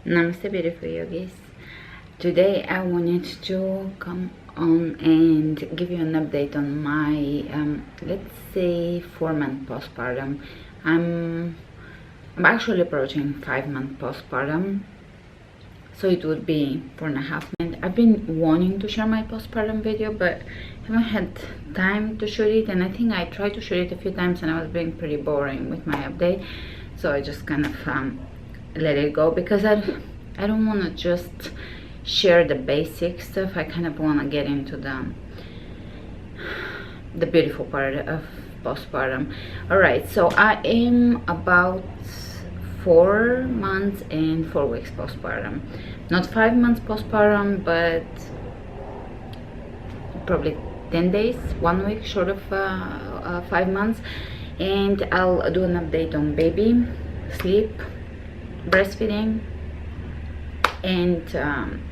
Namaste, beautiful yogis. Today I wanted to come on and give you an update on my, let's say, 4-month postpartum. I'm actually approaching 5-month postpartum, so it would be 4.5 months. I've been wanting to share my postpartum video, but haven't had time to shoot it, and I think I tried to shoot it a few times and I was being pretty boring with my update, so I just kind of let it go, because I don't want to just share the basic stuff. I kind of want to get into the beautiful part of postpartum. All right, so I am about 4 months and 4 weeks postpartum. Not 5 months postpartum, but probably 10 days, 1 week short of 5 months. And I'll do an update on baby, sleep, breastfeeding, and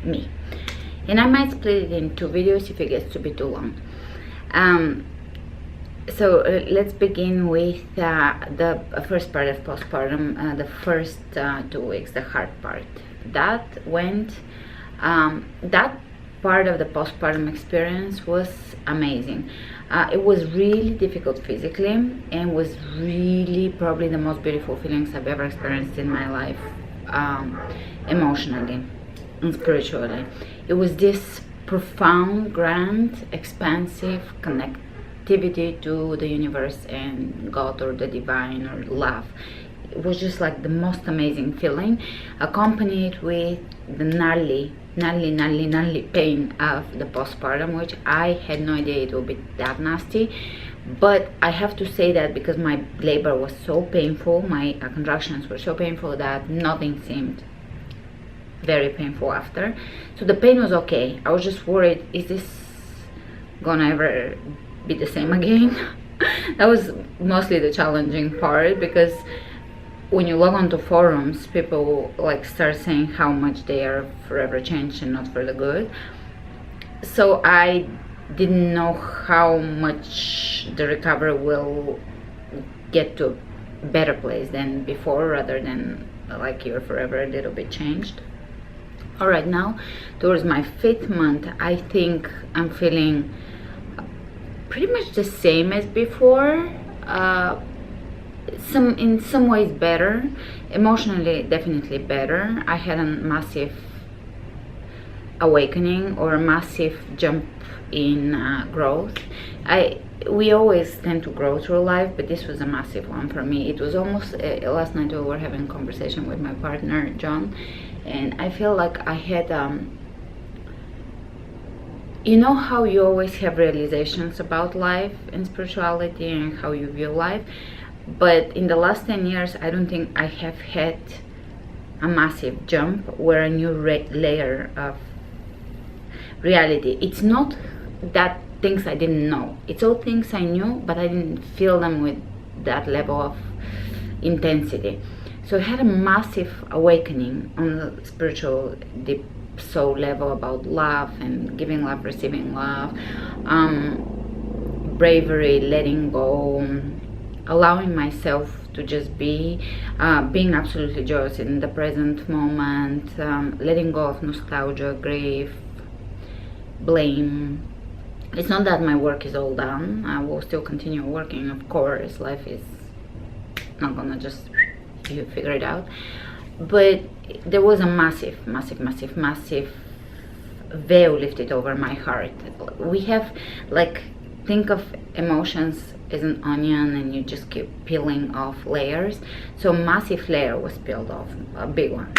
me. And I might split it in 2 videos if it gets to be too long. So let's begin with the first part of postpartum, the first 2 weeks, the hard part. That part of the postpartum experience was amazing. It was really difficult physically, and was really probably the most beautiful feelings I've ever experienced in my life, emotionally and spiritually. It was this profound, grand, expansive connectivity to the universe and God or the divine or love. It was just like the most amazing feeling, accompanied with the gnarly pain of the postpartum, which I had no idea it would be that nasty. But I have to say that because my labor was so painful, my contractions were so painful, that nothing seemed very painful after. So the pain was okay. I was just worried, is this gonna ever be the same again? That was mostly the challenging part, because when you log onto forums, people like start saying how much they are forever changed and not for the good. So I didn't know how much the recovery will get to a better place than before, rather than like you're forever a little bit changed. All right, now towards my 5th month, I think I'm feeling pretty much the same as before. In some ways better, emotionally definitely better. I had a massive awakening, or a massive jump in growth. We always tend to grow through life, but this was a massive one for me. It was almost last night we were having a conversation with my partner John, and I feel like I had you know how you always have realizations about life and spirituality and how you view life, but in the last 10 years I don't think I have had a massive jump where a new layer of reality. It's not that things I didn't know, it's all things I knew, but I didn't feel them with that level of intensity. So I had a massive awakening on the spiritual deep soul level about love and giving love, receiving love, bravery, letting go, allowing myself to just be, being absolutely joyous in the present moment, letting go of nostalgia, grief, blame. It's not that my work is all done. I will still continue working, of course. Life is not gonna just you figure it out, but there was a massive veil lifted over my heart. We have, like, think of emotions as an onion, and you just keep peeling off layers. So a massive layer was peeled off, a big one,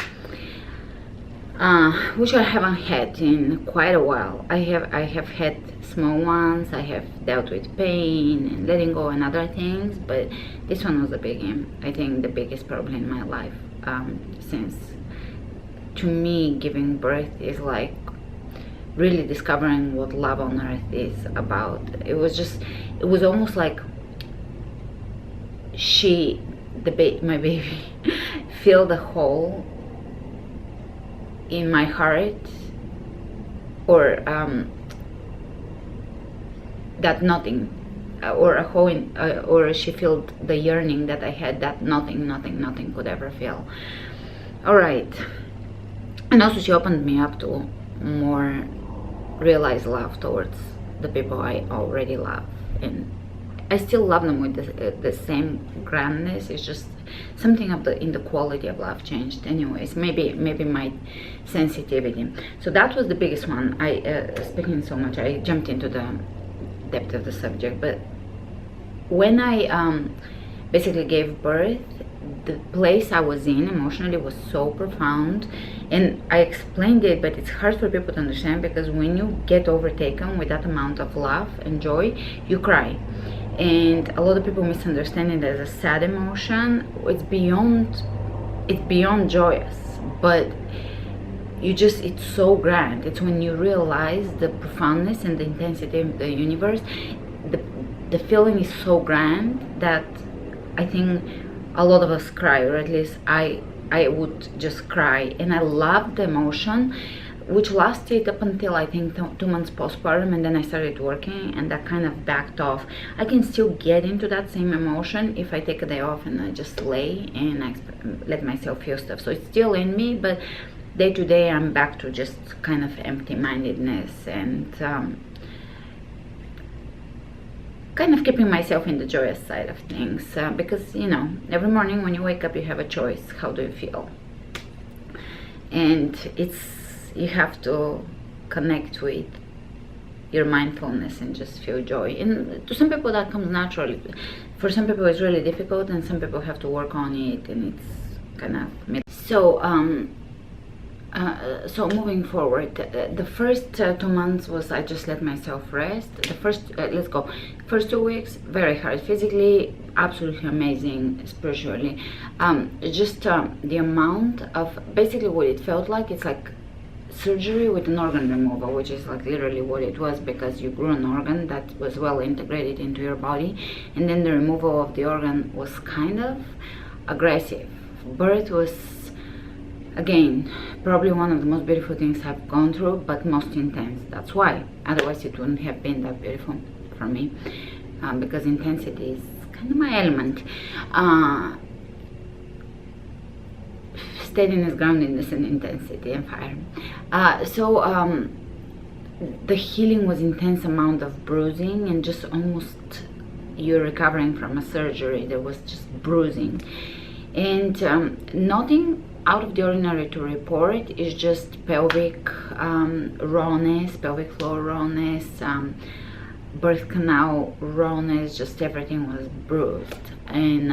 which I haven't had in quite a while. I have had small ones. I have dealt with pain and letting go and other things, but this one was a biggie. I think the biggest problem in my life, since to me giving birth is like really discovering what love on earth is about. It was almost like my baby filled a hole in my heart, or that nothing, or a hole in, or she filled the yearning that I had, that nothing could ever fill. All right, And also she opened me up to more realized love towards the people I already love, and I still love them with the same grandness. It's just something of in the quality of love changed. Anyways, maybe my sensitivity. So that was the biggest one. I speaking so much, I jumped into the depth of the subject. But when I basically gave birth, the place I was in emotionally was so profound, and I explained it, but it's hard for people to understand, because when you get overtaken with that amount of love and joy, you cry. And a lot of people misunderstand it as a sad emotion. It's beyond joyous, but it's so grand. It's when you realize the profoundness and the intensity of the universe. The feeling is so grand that I think a lot of us cry, or at least I would just cry. And I loved the emotion, which lasted up until I think 2 months postpartum, and then I started working, and that kind of backed off. I can still get into that same emotion if I take a day off and I just lay and I let myself feel stuff. So it's still in me, but day to day I'm back to just kind of empty-mindedness and kind of keeping myself in the joyous side of things, because every morning when you wake up you have a choice. How do you feel? And you have to connect with your mindfulness and just feel joy. And to some people that comes naturally. For some people it's really difficult, and some people have to work on it, and it's kind of so moving forward, the first 2 months was I just let myself rest. The first 2 weeks very hard physically, absolutely amazing spiritually. Just the amount of, basically what it felt like, it's like surgery with an organ removal, which is like literally what it was, because you grew an organ that was well integrated into your body, and then the removal of the organ was kind of aggressive. Birth was, again, probably one of the most beautiful things I've gone through, but most intense. That's why. Otherwise it wouldn't have been that beautiful for me, because intensity is kind of my element. Steadiness, groundedness, and intensity, and fire. So the healing was intense amount of bruising, and just almost you're recovering from a surgery. There was just bruising, and nothing out of the ordinary to report. Is just pelvic rawness, pelvic floor rawness, birth canal rawness. Just everything was bruised, and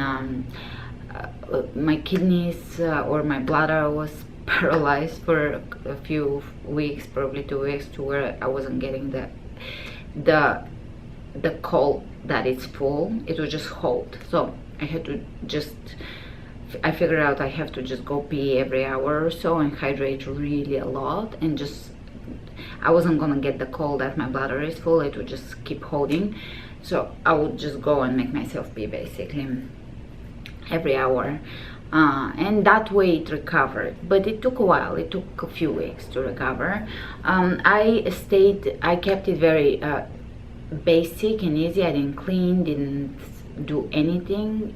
my kidneys or my bladder was paralyzed for a few weeks, probably 2 weeks, to where I wasn't getting the call that it's full. It would just hold. So I had to I figured out I have to just go pee every hour or so and hydrate really a lot, and just I wasn't gonna get the call that my bladder is full. It would just keep holding, so I would just go and make myself pee basically every hour, and that way it recovered. But it took a while. It took a few weeks to recover. I kept it very basic and easy. I didn't clean, didn't do anything,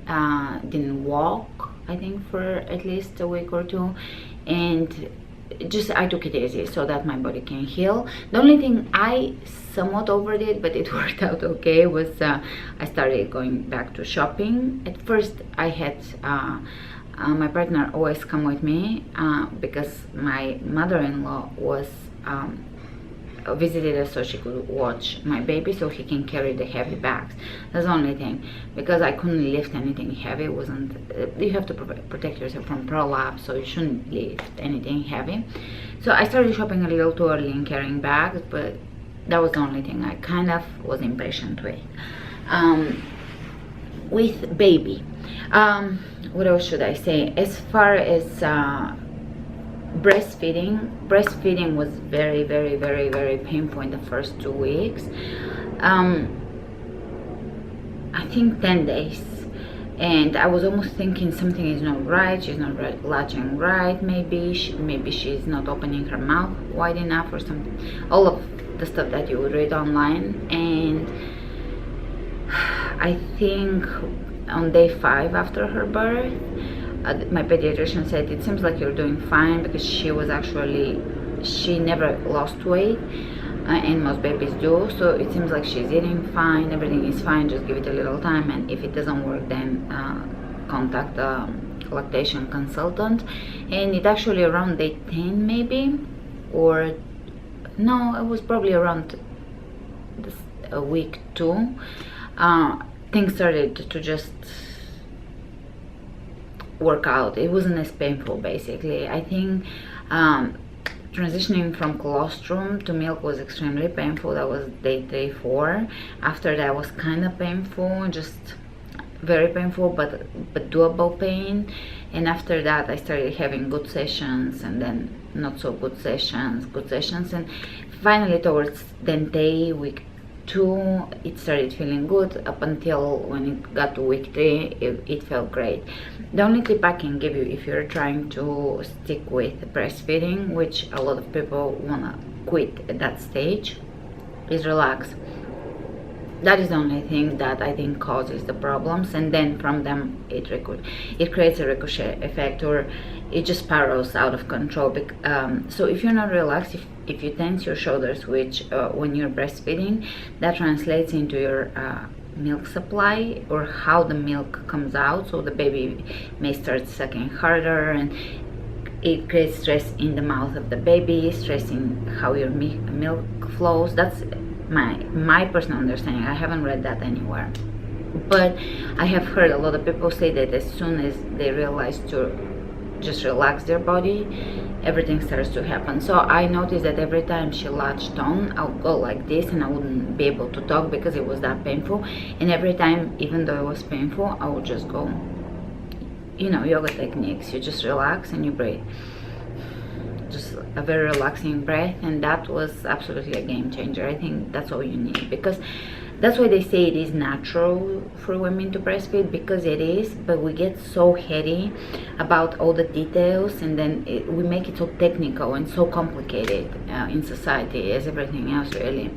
didn't walk, I think, for at least a week or two, and just I took it easy so that my body can heal. The only thing I somewhat overdid, but it worked out okay, was I started going back to shopping. At first I had my partner always come with me, because my mother-in-law was visited us so she could watch my baby, so he can carry the heavy bags. That's the only thing, because I couldn't lift anything heavy. It wasn't, you have to protect yourself from prolapse, so you shouldn't lift anything heavy. So I started shopping a little too early and carrying bags, but that was the only thing I kind of was impatient with. With baby, what else should I say? As far as breastfeeding was very, very, very, very painful in the first 2 weeks. I think 10 days, and I was almost thinking something is not right. She's not latching right. Maybe she's not opening her mouth wide enough or something. All of the stuff that you would read online. And I think on day 5 after her birth, my pediatrician said it seems like you're doing fine, because she never lost weight, and most babies do, so it seems like she's eating fine, everything is fine, just give it a little time, and if it doesn't work, then contact the lactation consultant. And it actually around day 10 maybe, or no, it was probably around week 2, things started to just work out. It wasn't as painful, basically. I think transitioning from colostrum to milk was extremely painful. That was day 3-4. After that was kind of painful, just very painful, but doable pain. And after that I started having good sessions, and then not so good sessions, and finally towards then day week 2 it started feeling good, up until when it got to week 3 it felt great. The only tip I can give you, if you're trying to stick with breastfeeding, which a lot of people want to quit at that stage, is relax. That is the only thing that I think causes the problems, and then from them it creates a ricochet effect, or it just spirals out of control. So if you're not relaxed, if you tense your shoulders, which when you're breastfeeding, that translates into your milk supply, or how the milk comes out. So the baby may start sucking harder, and it creates stress in the mouth of the baby, stressing how your milk flows. That's my personal understanding. I haven't read that anywhere, but I have heard a lot of people say that as soon as they realize to just relax their body, everything starts to happen. So I noticed that every time she latched on, I would go like this, and I wouldn't be able to talk because it was that painful. And every time, even though it was painful, I would just go, yoga techniques, you just relax and you breathe, just a very relaxing breath, and that was absolutely a game changer. I think that's all you need, because that's why they say it is natural for women to breastfeed, because it is, but we get so heady about all the details, and then we make it so technical and so complicated in society, as everything else really,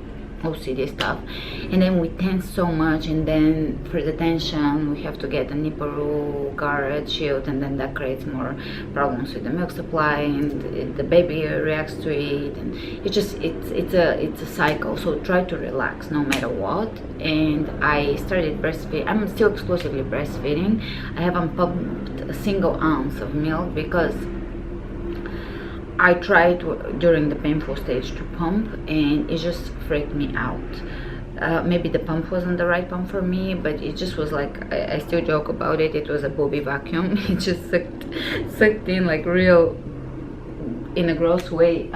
OCD stuff. And then we tense so much, and then for the tension we have to get a nipple guard shield, and then that creates more problems with the milk supply, and the baby reacts to it, and it's a cycle. So try to relax no matter what. And I started breastfeeding. I'm still exclusively breastfeeding. I haven't pumped a single ounce of milk, because I tried during the painful stage to pump, and it just freaked me out. Maybe the pump wasn't the right pump for me, but it just was like, I still joke about it, it was a booby vacuum. It just sucked in like real, in a gross way,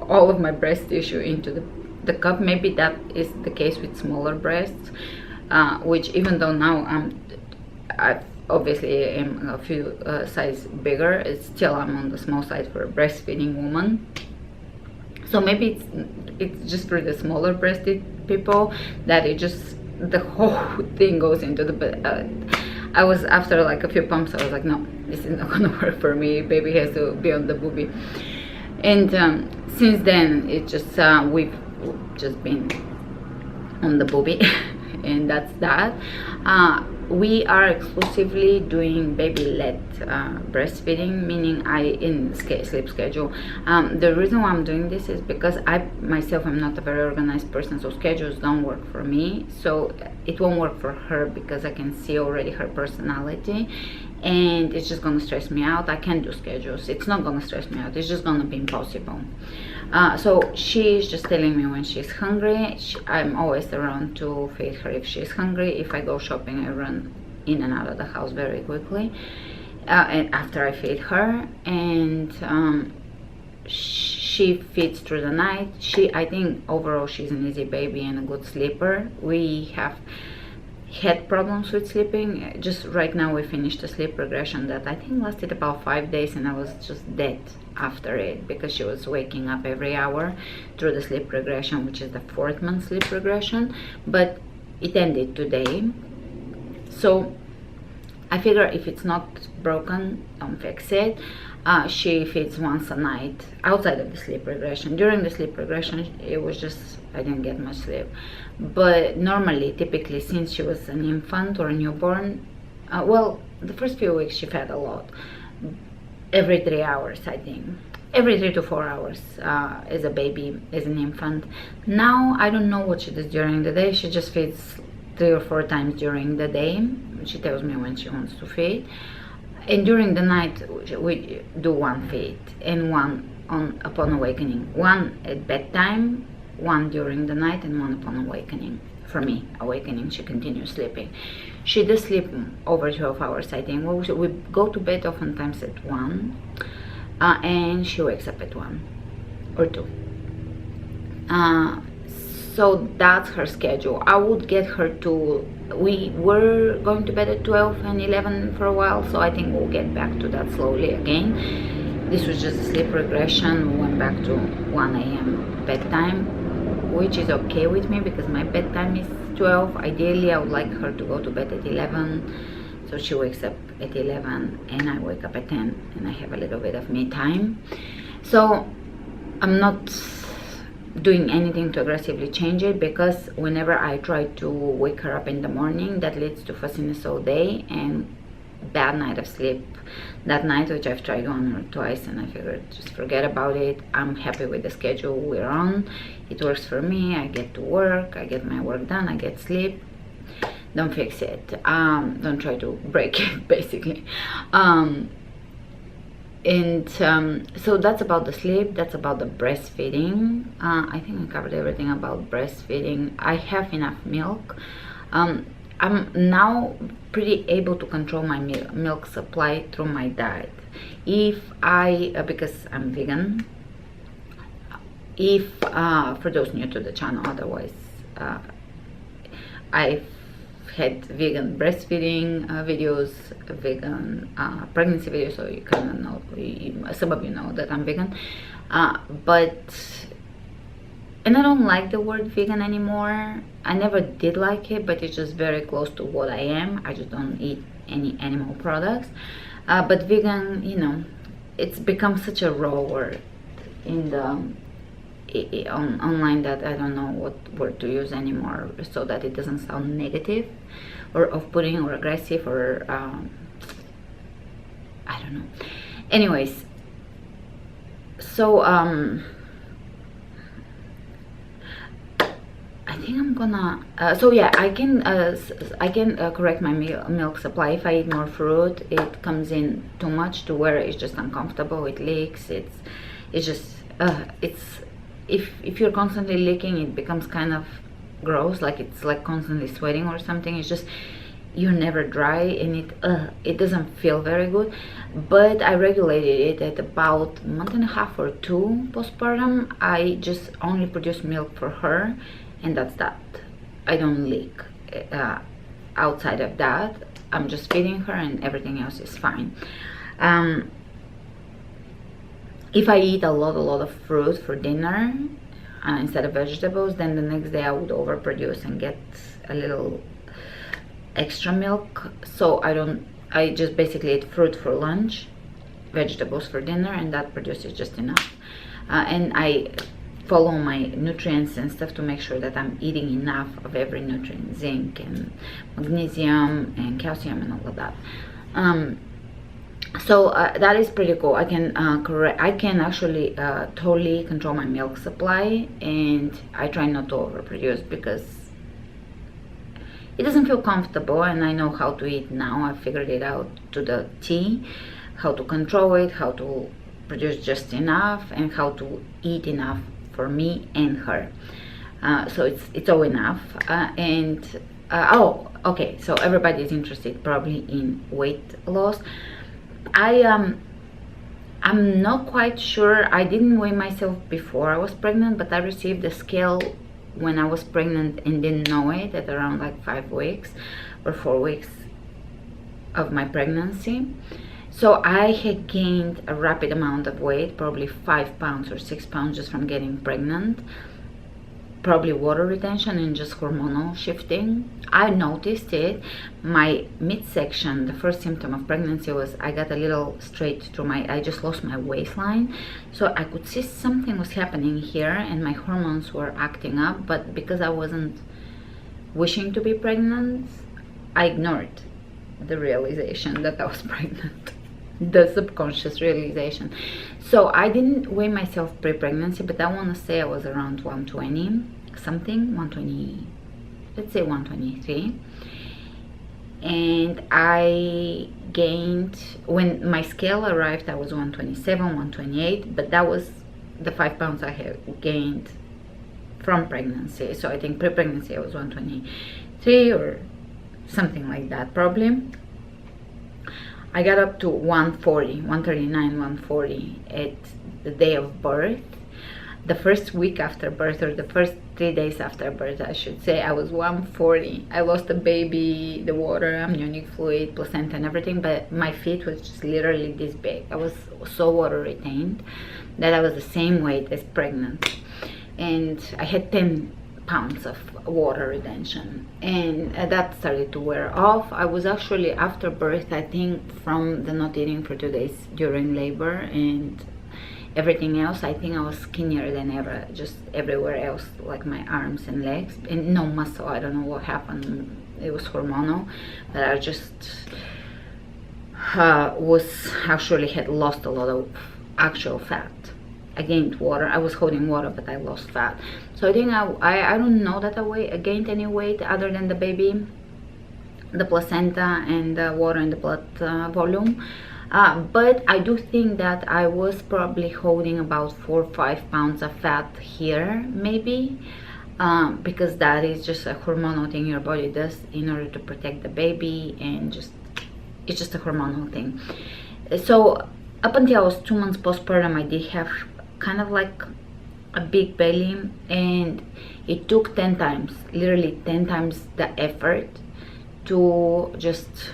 all of my breast tissue into the cup. Maybe that is the case with smaller breasts, which even though now I obviously am a few size bigger, it's still I'm on the small side for a breastfeeding woman. So maybe it's just for the smaller breasted people that it just, the whole thing goes into the I was, after like a few pumps, I was like, no, this is not gonna work for me, baby has to be on the boobie. And since then it just we've just been on the boobie and that's that. We are exclusively doing baby-led breastfeeding, meaning in sleep schedule. The reason why I'm doing this is because I myself am not a very organized person, so schedules don't work for me. So it won't work for her, because I can see already her personality, and it's just gonna stress me out. I can't do schedules. It's not gonna stress me out. It's just gonna be impossible. So she's just telling me when she's hungry. I'm always around to feed her if she's hungry. If I go shopping, I run in and out of the house very quickly, and after I feed her. And she feeds through the night. I think overall she's an easy baby and a good sleeper. We have had problems with sleeping. Just right now we finished a sleep regression that I think lasted about 5 days, and I was just dead after it, because she was waking up every hour through the sleep regression, which is the 4th month sleep regression. But it ended today, so I figure if it's not broken, don't fix it. She feeds once a night outside of the sleep regression. During the sleep regression, it was just, I didn't get much sleep. But normally, typically, since she was an infant or a newborn, well, the first few weeks she fed a lot, every 3 hours, I think, every 3 to 4 hours, as a baby, as an infant. Now I don't know what she does during the day. She just feeds 3 or 4 times during the day. She tells me when she wants to feed, and during the night we do one feed and one upon awakening, one at bedtime, one during the night, and one upon awakening. For me, awakening, she continues sleeping. She does sleep over 12 hours, I think. We go to bed oftentimes at 1, and she wakes up at 1 or 2. So that's her schedule. I would get her to, we were going to bed at 12 and 11 for a while, so I think we'll get back to that slowly again. This was just a sleep regression. We went back to 1 a.m. bedtime, which is okay with me because my bedtime is 12. Ideally, I would like her to go to bed at 11, so she wakes up at 11 and I wake up at 10 and I have a little bit of me time. So I'm not doing anything to aggressively change it, because whenever I try to wake her up in the morning, that leads to fussiness all day and bad night of sleep that night, which I've tried 1 or twice, and I figured just forget about it. I'm happy with the schedule we're on. It works for me. I get to work, I get my work done, I get sleep. Don't fix it. Don't try to break it, basically. So that's about the sleep. That's about the breastfeeding. I think I covered everything about breastfeeding. I have enough milk. I'm now pretty able to control my milk supply through my diet. If I, because I'm vegan, if, for those new to the channel, otherwise, I've had vegan breastfeeding videos, vegan pregnancy videos, so you kind of know, some of you know that I'm vegan, and I don't like the word vegan anymore. I never did like it, but it's just very close to what I am. I just don't eat any animal products. But vegan, you know, it's become such a raw word in the online that I don't know what word to use anymore, so that it doesn't sound negative or off-putting or aggressive or I don't know. Anyways, so I think I'm gonna so yeah, I can correct my milk supply. If I eat more fruit, it comes in too much to where it's just uncomfortable. It leaks. It's just it's if you're constantly leaking, it becomes kind of gross, like it's like constantly sweating or something. It's just, you're never dry, and it doesn't feel very good. But I regulated it at about 1.5 or 2 postpartum. I just only produce milk for her, and that's that. I don't leak. Outside of that, I'm just feeding her and everything else is fine. If I eat a lot of fruit for dinner instead of vegetables, then the next day I would overproduce and get a little extra milk. So I just basically eat fruit for lunch, vegetables for dinner, and that produces just enough. And I follow my nutrients and stuff to make sure that I'm eating enough of every nutrient, zinc and magnesium and calcium and all of that. So that is pretty cool. I can actually totally control my milk supply, and I try not to overproduce because it doesn't feel comfortable, and I know how to eat now. I figured it out to the T, how to control it, how to produce just enough, and how to eat enough for me and her. So it's all enough. Oh, okay, so everybody is interested probably in weight loss. I'm not quite sure. I didn't weigh myself before I was pregnant, but I received the scale when I was pregnant and didn't know it at around like 5 weeks or 4 weeks of my pregnancy. So I had gained a rapid amount of weight, probably 5 pounds or 6 pounds just from getting pregnant. Probably water retention and just hormonal shifting. I noticed it. My midsection, the first symptom of pregnancy was I got a little straight through I just lost my waistline. So I could see something was happening here and my hormones were acting up, but because I wasn't wishing to be pregnant, I ignored the realization that I was pregnant. The subconscious realization. So I didn't weigh myself pre-pregnancy, but I want to say I was around 120 something, 120, let's say 123. And I gained, when my scale arrived, I was 127, 128, but that was the 5 pounds I had gained from pregnancy. So I think pre-pregnancy I was 123 or something like that probably. I got up to 140, 139, 140 at the day of birth. The first week after birth, or the first 3 days after birth, I should say, I was 140. I lost the baby, the water, amniotic fluid, placenta and everything, but my feet was just literally this big. I was so water retained that I was the same weight as pregnant. And I had 10 pounds of water retention, and that started to wear off. I was actually, after birth, I think from the not eating for 2 days during labor and everything else, I think I was skinnier than ever, just everywhere else, like my arms and legs, and no muscle. I don't know what happened. It was hormonal, but I just was actually had lost a lot of actual fat. I gained water. I was holding water, but I lost fat. So I think I don't know that I gained any weight other than the baby, the placenta, and the water and the blood volume. But I do think that I was probably holding about 4 or 5 pounds of fat here, maybe, because that is just a hormonal thing your body does in order to protect the baby, and it's just a hormonal thing. So up until I was 2 months postpartum, I did have kind of like a big belly, and it took 10 times, literally 10 times the effort to just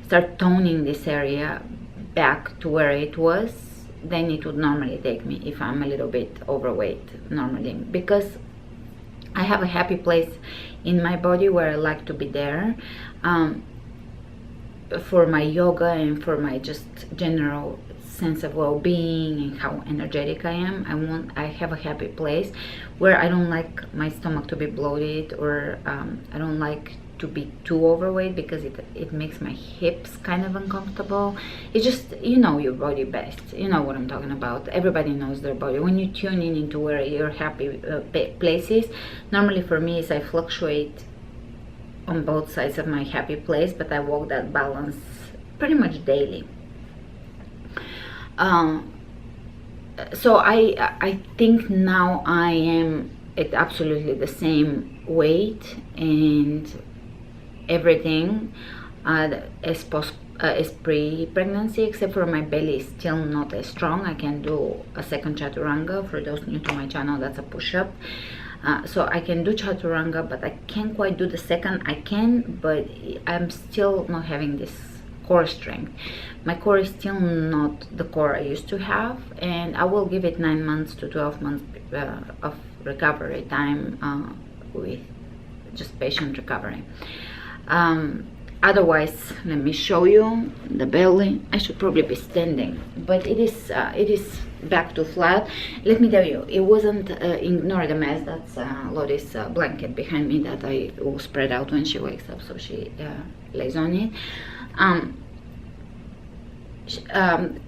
start toning this area back to where it was than it would normally take me if I'm a little bit overweight normally, because I have a happy place in my body where I like to be there, for my yoga and for my just general sense of well-being and how energetic I am. I have a happy place where I don't like my stomach to be bloated, or I don't like to be too overweight, because it makes my hips kind of uncomfortable. It's just, you know your body best, you know what I'm talking about. Everybody knows their body. When you tune in into where your happy places, normally for me is I fluctuate on both sides of my happy place, but I walk that balance pretty much daily. So I think now I am at absolutely the same weight and everything as pre-pregnancy, except for my belly is still not as strong. I can do a second chaturanga. For those new to my channel, that's a push-up. So I can do chaturanga, but I can't quite do the second. I can, but I'm still not having this core strength. My core is still not the core I used to have, and I will give it 9 months to 12 months of recovery time, with just patient recovery. Otherwise, let me show you the belly. I should probably be standing, but it is back to flat. Let me tell you, it wasn't ignore the mess. That's Lottie's blanket behind me that I will spread out when she wakes up, so she lays on it.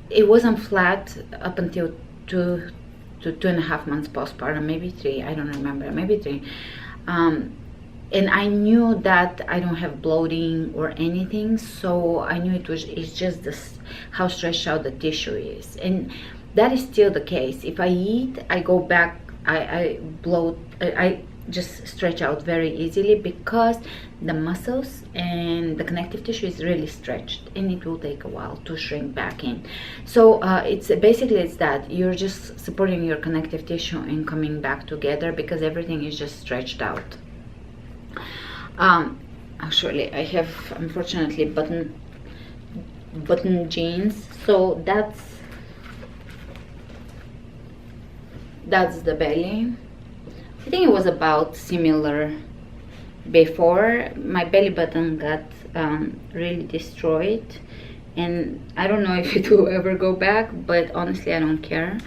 It wasn't flat up until 2 to 2.5 months postpartum, maybe 3, I don't remember, maybe 3. And I knew that I don't have bloating or anything, so I knew it's just this, how stretched out the tissue is, and that is still the case. If I eat, I go back, I bloat, I just stretch out very easily, because the muscles and the connective tissue is really stretched, and it will take a while to shrink back in. So it's that you're just supporting your connective tissue and coming back together, because everything is just stretched out. Actually, I have, unfortunately, button jeans, so that's the belly. I think it was about similar before. My belly button got really destroyed, and I don't know if it will ever go back, but honestly I don't care.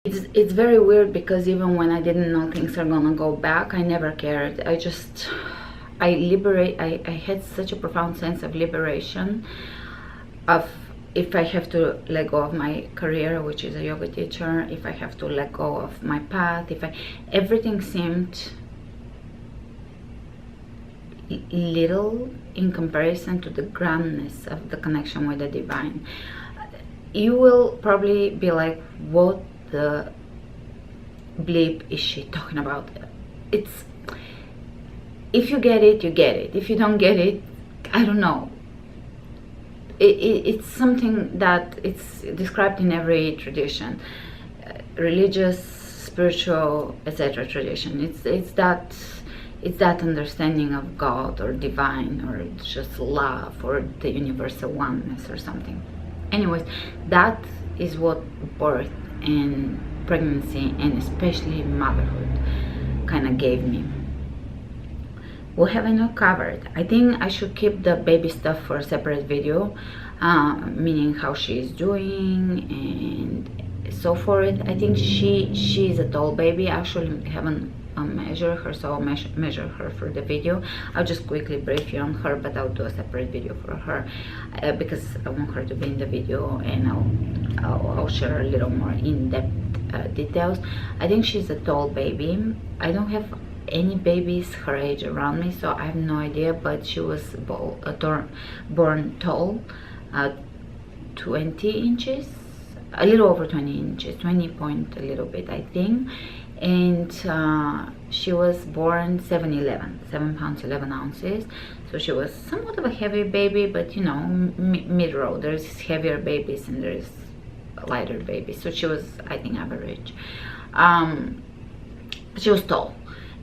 It's it's very weird, because even when I didn't know things are gonna go back, I never cared. I had such a profound sense of liberation of, if I have to let go of my career, which is a yoga teacher, if I have to let go of my path, everything seemed little in comparison to the grandness of the connection with the divine. You will probably be like, what the bleep is she talking about? It's, if you get it, you get it. If you don't get it, I don't know. It's something that it's described in every tradition, religious, spiritual, etc. tradition. It's that understanding of God or divine, or just love, or the universal oneness or something. Anyways, that is what birth and pregnancy, and especially motherhood, kind of gave me. What have I not covered? I think I should keep the baby stuff for a separate video, meaning how she is doing and so forth. I think she is a tall baby. I actually haven't measured her, so I'll measure her for the video. I'll just quickly brief you on her, but I'll do a separate video for her, because I want her to be in the video, and I'll share a little more in-depth details. I think she's a tall baby. I don't have any babies her age around me, so I have no idea, but she was born tall, 20 inches, a little over 20 inches, 20 point a little bit, I think. And she was born 7 pounds 11 ounces, so she was somewhat of a heavy baby, but you know, mid-road. There's heavier babies and there's lighter babies, so she was, I think, average. She was tall,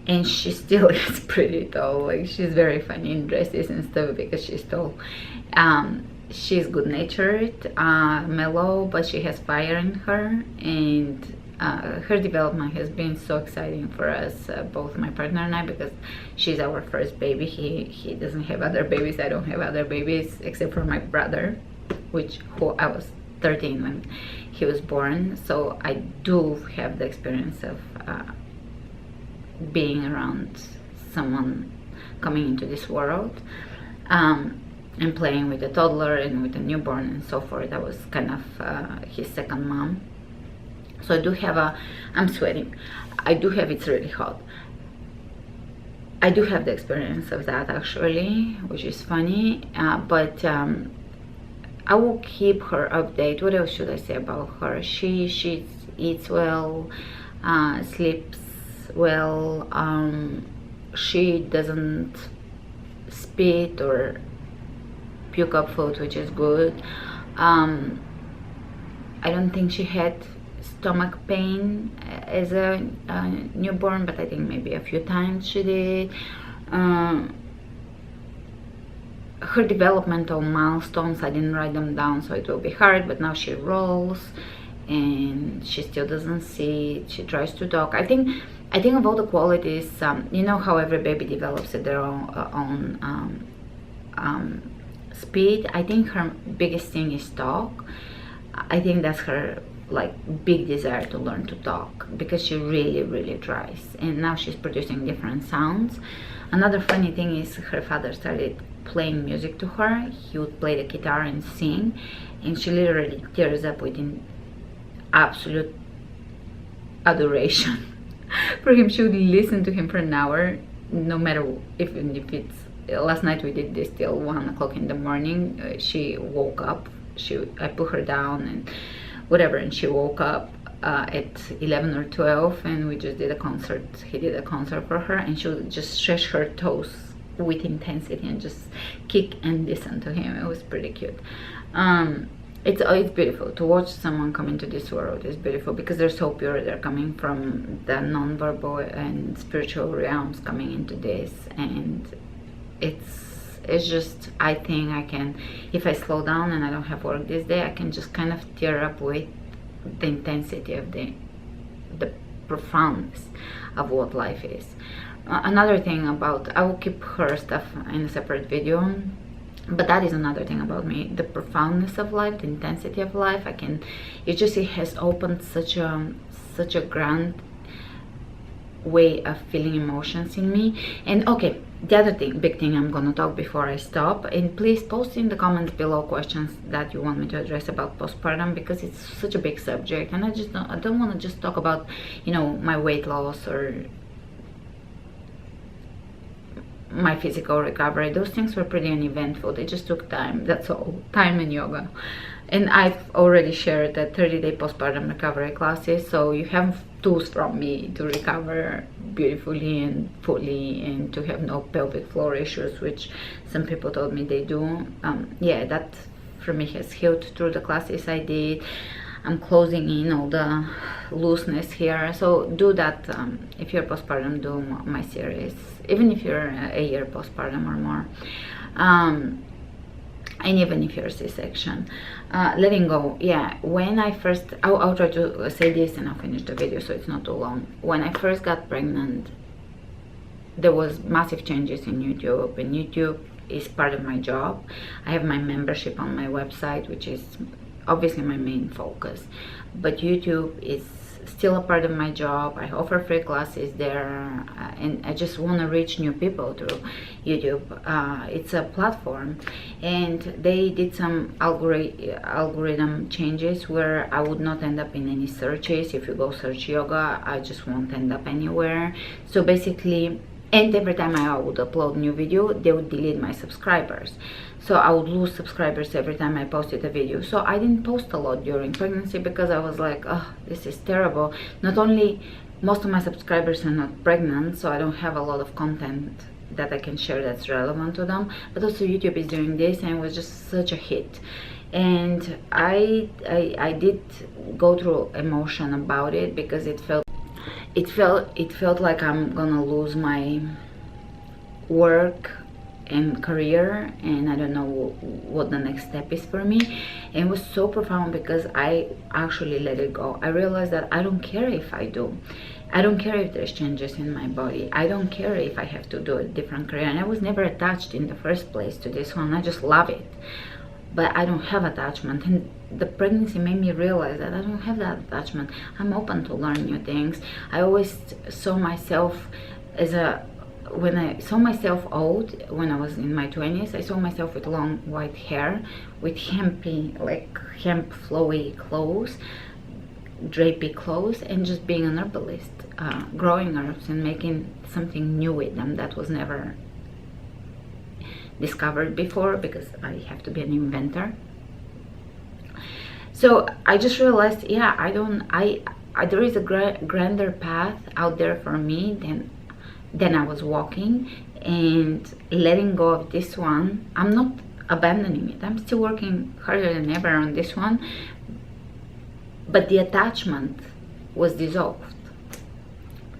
and she still is pretty tall. Like, she's very funny in dresses and stuff because she's tall. She's good-natured, mellow, but she has fire in her, and her development has been so exciting for us, both my partner and I, because she's our first baby. He doesn't have other babies. I don't have other babies except for my brother, who I was 13 when he was born, so I do have the experience of being around someone coming into this world, and playing with a toddler and with a newborn and so forth. I was kind of his second mom. So I do have I'm sweating. I do have, it's really hot. I do have the experience of that actually, which is funny, but I will keep her update. What else should I say about her? She eats well, sleeps well, she doesn't spit or puke up food, which is good. I don't think she had stomach pain as a newborn, but I think maybe a few times she did. Her developmental milestones, I didn't write them down, so it will be hard, but now she rolls and she still doesn't sit. She tries to talk. I think of all the qualities, you know how every baby develops at their own speed. I think her biggest thing is talk. I think that's her like big desire to learn to talk, because she really tries, and now she's producing different sounds. Another funny thing is her father started playing music to her. He would play the guitar and sing, and she literally tears up with absolute adoration for him. She would listen to him for an hour, no matter if it's, last night we did this till 1 o'clock in the morning. She woke up, I put her down and whatever, and she woke up at 11 or 12, and we just did a concert. He did a concert for her, and she would just stretch her toes with intensity and just kick and listen to him. It was pretty cute. It's beautiful to watch someone come into this world. It's beautiful because they're so pure. They're coming from the non-verbal and spiritual realms, coming into this, and it's just, I think I can, if I slow down and I don't have work this day, I can just kind of tear up with the intensity of the profoundness of what life is. Another thing about, I will keep her stuff in a separate video, but that is another thing about me, the profoundness of life, the intensity of life. It has opened such a such a grand way of feeling emotions in me. And okay, the other big thing I'm gonna talk before I stop, and please post in the comments below questions that you want me to address about postpartum, because it's such a big subject, and I don't want to just talk about, you know, my weight loss or my physical recovery. Those things were pretty uneventful. They just took time, that's all. Time and yoga. And I've already shared the 30-day postpartum recovery classes, so you have tools from me to recover beautifully and fully, and to have no pelvic floor issues, which some people told me they do. Yeah, that for me has healed through the classes I did. I'm closing in all the looseness here, so do that. If you're postpartum, do my series, even if you're a year postpartum or more, and even if you're C-section. Letting go, yeah. When I first, I'll try to say this and I'll finish the video so it's not too long. When I first got pregnant, there was massive changes in YouTube, and YouTube is part of my job. I have my membership on my website, which is obviously my main focus, but YouTube is still a part of my job. I offer free classes there, and I just want to reach new people through YouTube. It's a platform, and they did some algorithm changes where I would not end up in any searches. If you go search yoga, I just won't end up anywhere. So basically, and every time I would upload new video, they would delete my subscribers. So I would lose subscribers every time I posted a video. So I didn't post a lot during pregnancy because I was like, oh, this is terrible. Not only most of my subscribers are not pregnant, so I don't have a lot of content that I can share that's relevant to them, but also YouTube is doing this, and it was just such a hit. And I did go through emotion about it, because it felt like I'm gonna lose my work and career, and I don't know what the next step is for me. And it was so profound because I actually let it go. I realized that I don't care if I do. I don't care if there's changes in my body. I don't care if I have to do a different career. And I was never attached in the first place to this one. I just love it. But I don't have attachment, and the pregnancy made me realize that I don't have that attachment. I'm open to learn new things. I always saw myself as when I saw myself old, when I was in my 20s, I saw myself with long white hair, with hempy, like hemp flowy clothes, drapey clothes, and just being an herbalist, growing herbs and making something new with them that was never discovered before, because I have to be an inventor. So I just realized, yeah, there is a grander path out there for me than I was walking, and letting go of this one. I'm not abandoning it. I'm still working harder than ever on this one, but the attachment was dissolved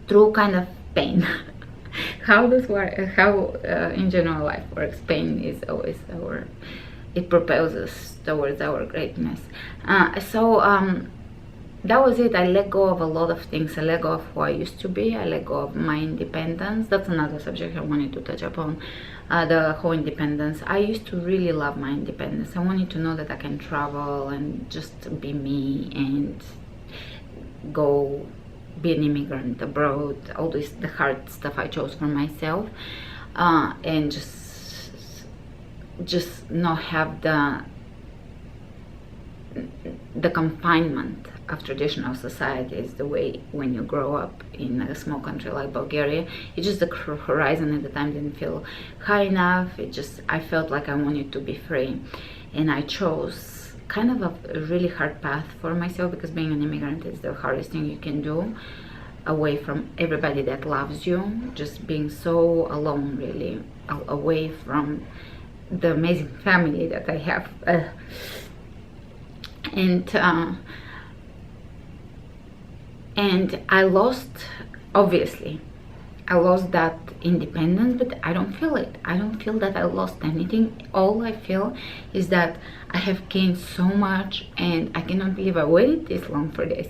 through kind of pain. How in general life works, pain is always it propels us towards our greatness. That was it. I let go of a lot of things. I let go of who I used to be. I let go of my independence. That's another subject I wanted to touch upon, the whole independence. I used to really love my independence. I wanted to know that I can travel and just be me, and go be an immigrant abroad, all this, the hard stuff I chose for myself, and just not have the confinement of traditional societies, the way when you grow up in a small country like Bulgaria. It's just the horizon at the time didn't feel high enough. I felt like I wanted to be free, and I chose kind of a really hard path for myself, because being an immigrant is the hardest thing you can do, away from everybody that loves you, just being so alone, really, away from the amazing family that I have. And I lost, obviously I lost that independence, but I don't feel it. I don't feel that I lost anything. All I feel is that I have gained so much, and I cannot believe I waited this long for this.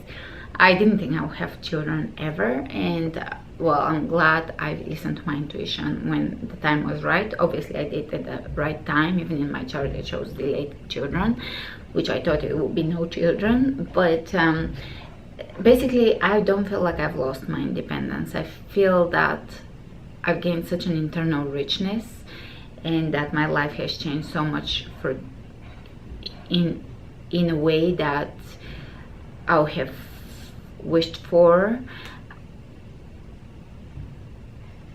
I didn't think I would have children ever, and well, I'm glad I listened to my intuition when the time was right. Obviously I did at the right time. Even in my chart I chose delayed children, which I thought it would be no children, but basically, I don't feel like I've lost my independence. I feel that I've gained such an internal richness, and that my life has changed so much for in a way that I would have wished for,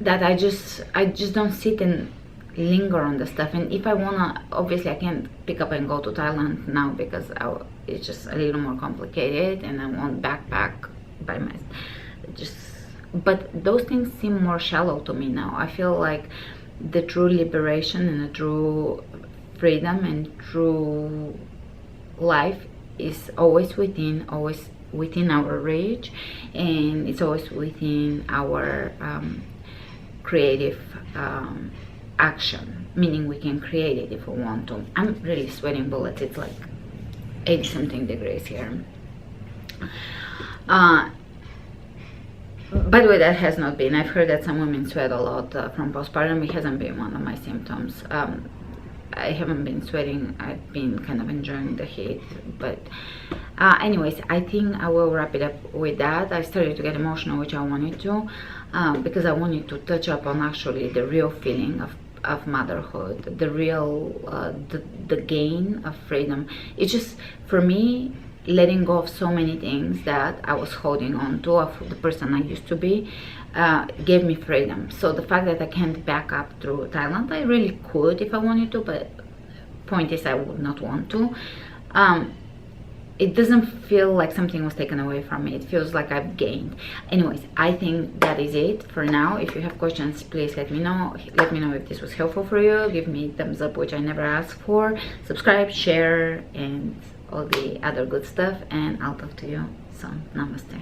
that I just don't sit and linger on the stuff. And if I wanna, obviously I can't pick up and go to Thailand now because it's just a little more complicated, and I won't backpack by my just. But those things seem more shallow to me now. I feel like the true liberation and the true freedom and true life is always within our reach, and it's always within our creative action, meaning we can create it if we want to. I'm really sweating bullets. It's like 80 something degrees here. By the way, that has not been, I've heard that some women sweat a lot from postpartum. It hasn't been one of my symptoms. I haven't been sweating. I've been kind of enjoying the heat. But anyways, I think I will wrap it up with that. I started to get emotional, which I wanted to, because I wanted to touch up on actually the real feeling of motherhood, the real the gain of freedom. It's just, for me, letting go of so many things that I was holding on to, of the person I used to be, gave me freedom. So the fact that I can't back up through Thailand, I really could if I wanted to, but point is I would not want to. It doesn't feel like something was taken away from me. It feels like I've gained. Anyways, I think that is it for now. If you have questions, please let me know. Let me know if this was helpful for you. Give me a thumbs up, which I never ask for. Subscribe, share, and all the other good stuff. And I'll talk to you soon. Namaste.